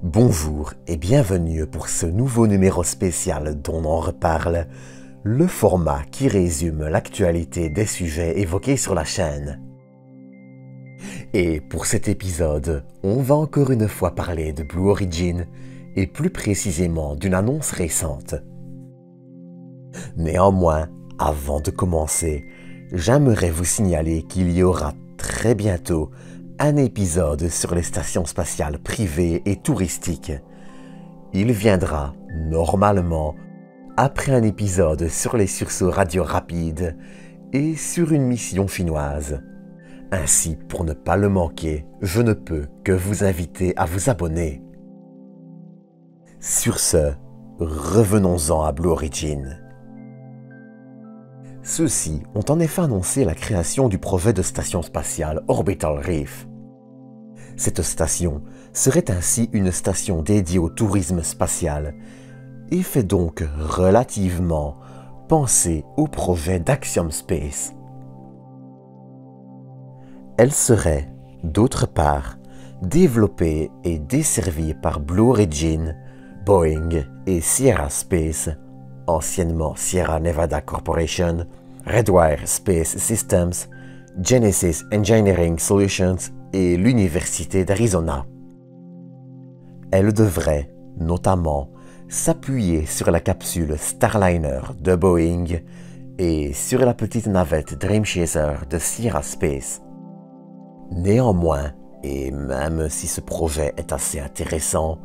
Bonjour et bienvenue pour ce nouveau numéro spécial dont on reparle, le format qui résume l'actualité des sujets évoqués sur la chaîne. Et pour cet épisode, on va encore une fois parler de Blue Origin et plus précisément d'une annonce récente. Néanmoins, avant de commencer, j'aimerais vous signaler qu'il y aura très bientôt un épisode sur les stations spatiales privées et touristiques. Il viendra, normalement, après un épisode sur les sursauts radio rapides et sur une mission finnoise. Ainsi, pour ne pas le manquer, je ne peux que vous inviter à vous abonner. Sur ce, revenons-en à Blue Origin. Ceux-ci ont en effet annoncé la création du projet de station spatiale Orbital Reef. Cette station serait ainsi une station dédiée au tourisme spatial et fait donc relativement penser au projet d'Axiom Space. Elle serait, d'autre part, développée et desservie par Blue Origin, Boeing et Sierra Space, anciennement Sierra Nevada Corporation, Redwire Space Systems, Genesis Engineering Solutions et l'Université d'Arizona. Elle devrait, notamment, s'appuyer sur la capsule Starliner de Boeing et sur la petite navette Dream Chaser de Sierra Space. Néanmoins, et même si ce projet est assez intéressant,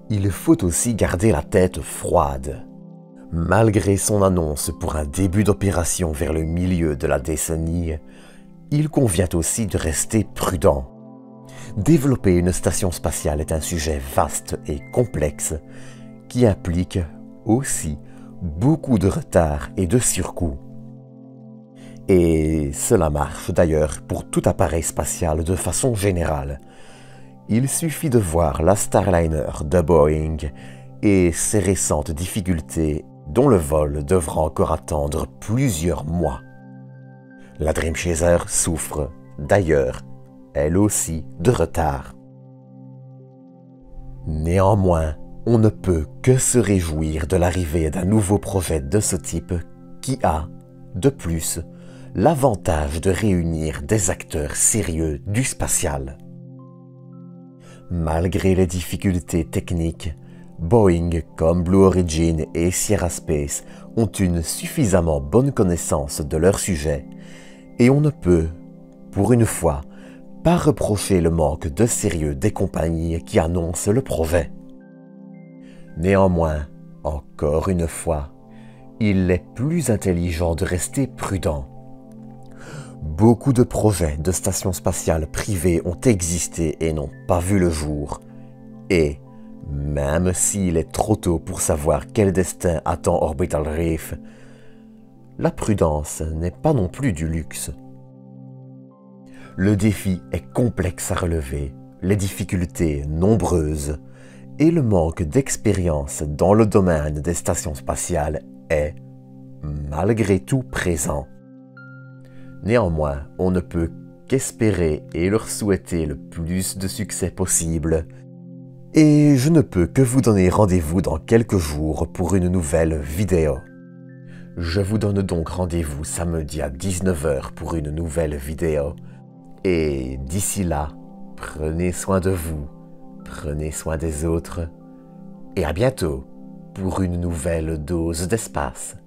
il faut aussi garder la tête froide. Malgré son annonce pour un début d'opération vers le milieu de la décennie, il convient aussi de rester prudent. Développer une station spatiale est un sujet vaste et complexe qui implique aussi beaucoup de retard et de surcoûts. Et cela marche d'ailleurs pour tout appareil spatial de façon générale. Il suffit de voir la Starliner de Boeing et ses récentes difficultés dont le vol devra encore attendre plusieurs mois. La Dream Chaser souffre, d'ailleurs, elle aussi, de retard. Néanmoins, on ne peut que se réjouir de l'arrivée d'un nouveau projet de ce type qui a, de plus, l'avantage de réunir des acteurs sérieux du spatial. Malgré les difficultés techniques, Boeing comme Blue Origin et Sierra Space ont une suffisamment bonne connaissance de leur sujet et on ne peut, pour une fois, pas reprocher le manque de sérieux des compagnies qui annoncent le projet. Néanmoins, encore une fois, il est plus intelligent de rester prudent. Beaucoup de projets de stations spatiales privées ont existé et n'ont pas vu le jour. Et, même s'il est trop tôt pour savoir quel destin attend Orbital Reef, la prudence n'est pas non plus du luxe. Le défi est complexe à relever, les difficultés nombreuses, et le manque d'expérience dans le domaine des stations spatiales est, malgré tout, présent. Néanmoins, on ne peut qu'espérer et leur souhaiter le plus de succès possible. Et je ne peux que vous donner rendez-vous dans quelques jours pour une nouvelle vidéo. Je vous donne donc rendez-vous samedi à 19 h pour une nouvelle vidéo. Et d'ici là, prenez soin de vous, prenez soin des autres. Et à bientôt pour une nouvelle dose d'espace.